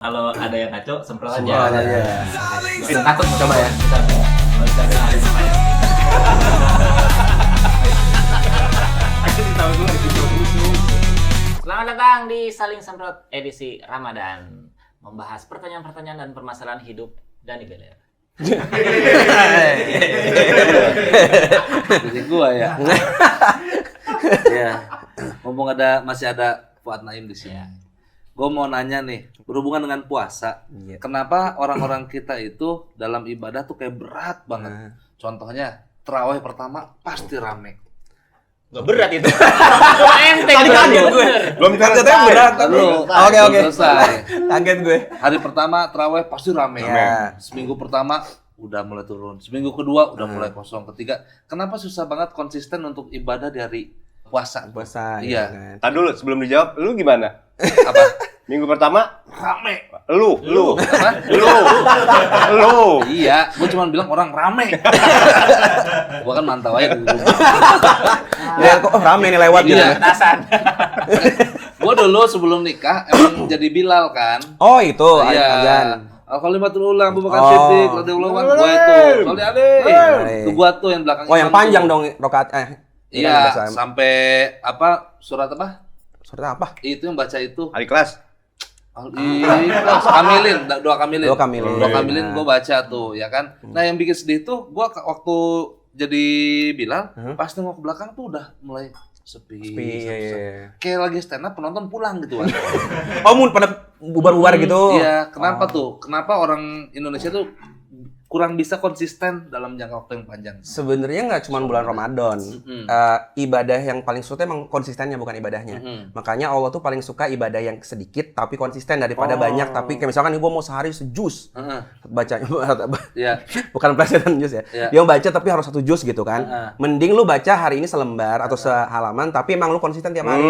Kalau ada yang ngaco, semprot Semprot aja. aja. Bisa takut Coba ya. Selamat datang di Saling Semprot edisi Ramadan. Membahas pertanyaan-pertanyaan dan permasalahan hidup Dani Beler. Jadi gua ya. Ya. Ngomong masih ada Fuad Naim di sini. Ya. Gue mau nanya nih, berhubungan dengan puasa, kenapa orang-orang kita itu dalam ibadah tuh kayak berat banget? Contohnya, tarawih pertama pasti rame. Gak berat itu. Cuma enteng. Tadi kaget gue. Belum katanya berat tapi. Oke. Selesai. Kaget gue. Hari pertama tarawih pasti rame. Ya. Seminggu pertama udah mulai turun. Seminggu kedua udah mulai kosong. Ketiga, kenapa susah banget konsisten untuk ibadah di hari puasa? Puasa. Iya. Kan. Tadi dulu sebelum dijawab, lu gimana? Apa? Minggu pertama Rame. lu. Apa? Lu. Iya, gue cuma bilang orang rame. Gue kan mantau aja dulu. Ya kok rame nih lewat gitu. Iya. Petasan. Gue dulu sebelum nikah emang jadi Bilal kan. Oh itu Iya. azan. Al-Khalifatul Ulam, Abu Bakar Oh. Siddiq, radhiyallahu anhu, gue itu. Sholli alaihi. Itu gue tuh yang belakang. Oh yang panjang dong rokaat Iya, sampai apa? Surat apa? Surat apa? Itu yang baca itu. Hari kelas. Kamilin, doa Kamilin. Doa Kamilin. Doa Kamilin gue baca tuh, ya kan. Nah, yang bikin sedih tuh gue waktu jadi Bilal, pas nengok ke belakang tuh udah mulai sepi. Iya. Kayak lagi stand up penonton pulang gitu kan. Oh mun pada bubar-bubar gitu. Iya, kenapa tuh? Kenapa orang Indonesia tuh kurang bisa konsisten dalam jangka waktu yang panjang? Sebenarnya nggak cuma bulan Ramadan. Ibadah yang paling suka emang konsistennya bukan ibadahnya. Makanya Allah tuh paling suka ibadah yang sedikit tapi konsisten daripada banyak tapi kayak misalkan gue mau sehari sejus bacanya Iya. bukan pelajaran jus ya. Iya. Dia baca tapi harus satu jus gitu kan. Mending lu baca hari ini selembar atau sehalaman tapi emang lu konsisten tiap hari.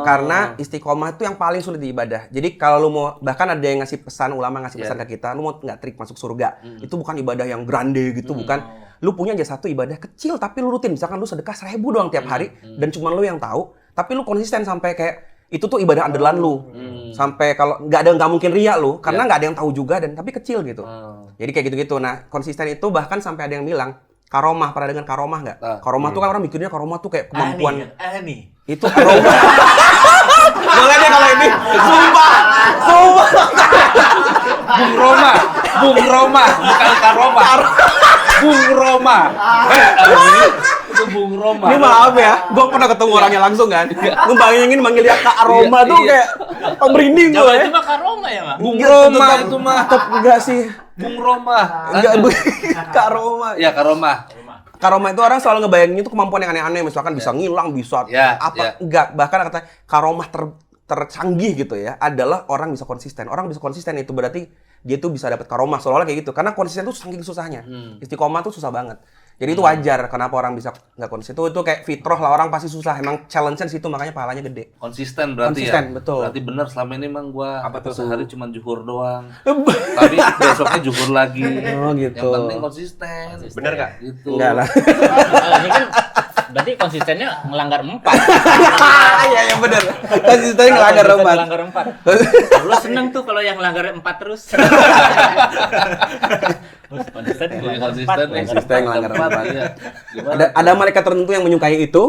Karena istiqomah itu yang paling sulit di ibadah. Jadi kalau lu mau bahkan ada yang ngasih pesan ulama ngasih pesan ke kita, lu mau nggak trik masuk surga. Itu bukan ibadah yang grande gitu, bukan. Lu punya aja satu ibadah kecil tapi lu rutin. Misalkan lu sedekah 1.000 doang tiap hari dan cuma lu yang tahu, tapi lu konsisten sampai kayak itu tuh ibadah andalan lu. Sampai kalau nggak mungkin riya lu karena nggak ada yang tahu juga dan tapi kecil gitu. Jadi kayak gitu-gitu. Nah, konsisten itu bahkan sampai ada yang bilang karomah, pernah dengar karomah nggak? Karomah tuh kan orang mikirnya karomah tuh kayak kemampuan. Nih. Itu karomah. Boleh deh kalau ini. Sumpah. Bung Roma, bukan Karoma. Bung Roma. Itu Bung Roma. Ini maaf ya, gue pernah ketemu orangnya langsung kan. Gue bayangin manggil dia Kak Aroma tuh kayak merinding gue ya. Itu mah Karoma ya, Mak? Bung Roma Tetap- itu mah. Tetep enggak sih. Bung Roma. Enggak, Kak Aroma. Ya Karoma. Kak Aroma itu orang selalu ngebayangin itu kemampuan yang aneh-aneh. Misalkan bisa ngilang, bisa Ya, apa. ya. Enggak, bahkan kata Kak Aroma tercanggih gitu ya adalah orang bisa konsisten. Orang bisa konsisten itu berarti dia tuh bisa dapat karomah seolah-olah kayak gitu. Karena konsisten tuh saking susahnya. Istiqomah tuh susah banget. Jadi itu wajar kenapa orang bisa nggak konsisten. Itu kayak fitrah lah, orang pasti susah. Emang challenge-nya di situ makanya pahalanya gede. Konsisten berarti Konsisten, ya. betul. Berarti bener selama ini emang gua Apa tuh? sehari cuma zuhur doang. Tapi besoknya zuhur lagi. Oh, gitu. Yang penting konsisten. Bener nggak? Gitu. Enggak lah. Ini kan berarti konsistennya ngelanggar 4. Iya benar. Konsistennya ngelanggar obat. Ngelanggar 4. Lu seneng tuh kalau yang ngelanggar 4 terus. Konsisten ngelanggar 4. Konsisten ngelanggar Tempat, empat. iya. Gimana? Ada malaikat tertentu yang menyukai itu.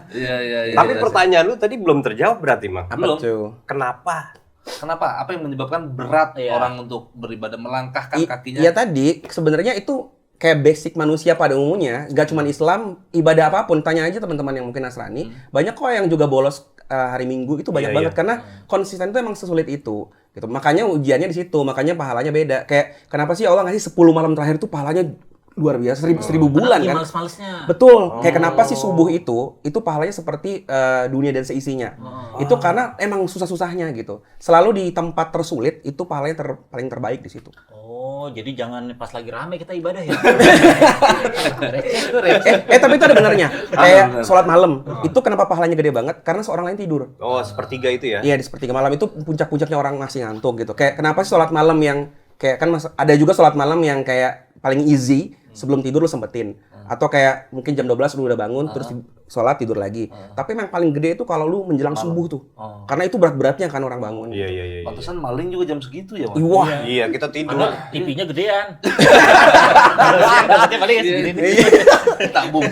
Iya. Tapi iya. pertanyaan lu tadi belum terjawab berarti, Mang. Belum. Kenapa? Kenapa? Apa yang menyebabkan berat Iya. orang untuk beribadah melangkahkan kakinya? Iya tadi sebenarnya itu kayak basic manusia pada umumnya, gak cuma Islam, ibadah apapun. Tanya aja teman-teman yang mungkin Nasrani, banyak kok yang juga bolos hari Minggu itu banyak Iya, banget karena konsisten itu emang sesulit itu. Gitu. Makanya ujiannya di situ, makanya pahalanya beda. Kayak kenapa sih Allah ngasih 10 malam terakhir itu pahalanya luar biasa, 1000 bulan kan? Males-malesnya. Betul. Kayak kenapa sih subuh itu pahalanya seperti dunia dan seisinya. Itu karena emang susah-susahnya gitu. Selalu di tempat tersulit itu pahalanya paling terbaik di situ. Oh, jadi jangan pas lagi rame kita ibadah ya. Tapi itu ada benernya. Kayak sholat malam. Itu kenapa pahalanya gede banget? Karena seorang lain tidur. Oh, sepertiga itu ya? Iya, di sepertiga malam itu puncak-puncaknya orang masih ngantuk gitu. Kayak kenapa sih sholat malam yang kayak kan ada juga sholat malam yang kayak paling easy sebelum tidur lu sempetin. Atau kayak mungkin jam 12 lu udah bangun terus sholat tidur lagi. Tapi yang paling gede itu kalau lu menjelang subuh tuh. Karena itu berat-beratnya kan orang bangun. Iya. Pantesan maling juga jam segitu ya, Mas? Wah, Iya, kita tidur. Karena TV-nya gedean. Setiap kali ya segini nih. Tabung.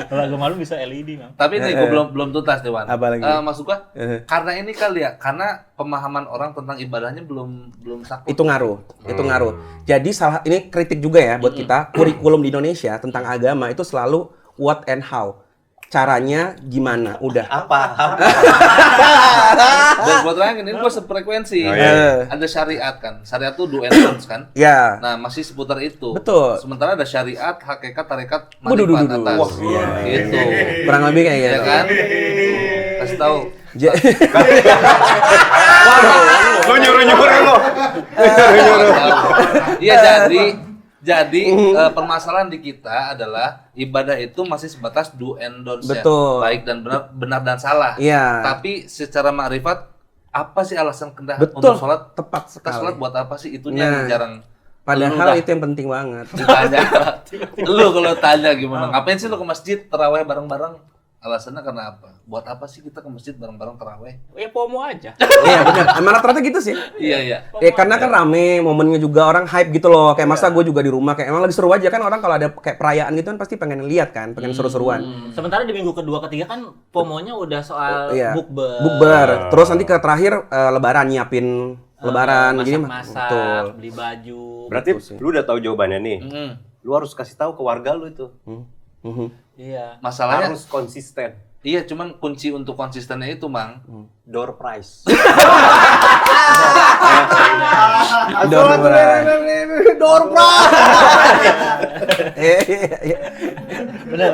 Kalau agak malu bisa LED, Bang. Tapi nih gue belum tuntas Dewan. Apa lagi? Maksud gua karena ini kali ya, karena pemahaman orang tentang ibadahnya belum sakit. itu ngaruh. Jadi ini kritik juga ya buat kita, kurikulum di Indonesia tentang agama itu selalu what and how. Caranya gimana? Udah. Apa? Dan buat orang ini gue sefrekuensi. Oh, iya. Ada syariat kan. Syariat tuh do and don'ts kan. Ya. Nah, masih seputar itu. Betul. Sementara ada syariat, hakikat, tarekat, Waduh, manfaat atas. Wah, iya. Gitu. Kurang lebih kayak Ya gitu. kan? Kasih tahu. Lo nyuruh-nyuruh lo. Iya, jadi permasalahan di kita adalah ibadah itu masih sebatas do and don'ts ya. Betul. Baik dan benar dan salah. Iya. Tapi secara makrifat apa sih alasan kita Betul. untuk sholat? Tepat Kita sholat sekali. buat apa sih? Itunya Nah. yang jarang. Padahal itu yang penting banget. ditanya. Lu kalau tanya gimana? Ngapain sih lu ke masjid taraweh bareng-bareng? Alasannya karena apa? Buat apa sih kita ke masjid bareng-bareng taraweh? Ya FOMO aja. Iya benar. Emang rata-rata gitu sih. Iya. Karena kan rame, momennya juga orang hype gitu loh. Kayak masa gue juga di rumah kayak emang lagi seru aja kan, orang kalau ada kayak perayaan gitu kan pasti pengen lihat kan, pengen seru-seruan. Sementara di minggu kedua ketiga kan FOMO-nya udah soal Iya. bukber. Bukber. Terus nanti ke terakhir lebaran, nyiapin lebaran jadi masak-masak, betul. beli baju. Berarti lu udah tahu jawabannya nih. Lu harus kasih tahu ke warga lu itu. Iya. Masalahnya Harus konsisten. iya, cuman kunci untuk konsistennya itu, Mang. Door prize. Door prize. Benar.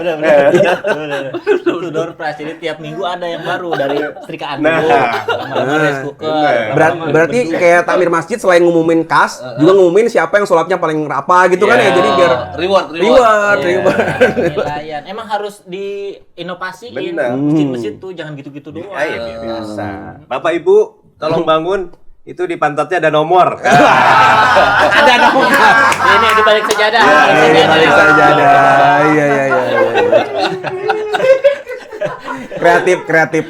Itu door prize. Jadi tiap minggu ada yang baru dari setrikaan Nah. dulu, lama-lama rice cooker. lama-lama Berarti beduk. kayak takmir masjid selain ngumumin kas, juga ngumumin siapa yang sholatnya paling rapa gitu kan ya. Iya. Jadi biar Reward. reward. Penilaian. Emang harus diinovasiin. Benar. Masjid-masjid tuh jangan gitu-gitu doang. Iya, biasa. Bapak Ibu, tolong bangun. Itu di pantatnya ada nomor. Ada dong. Ini di balik sejadah. balik sajadah. Iya. Kreatif.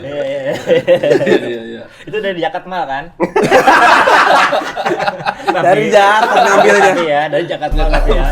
Iya. Itu dari Jakarta kan? Dari Jakarta ngambilnya. Iya, dari Jakarta ya.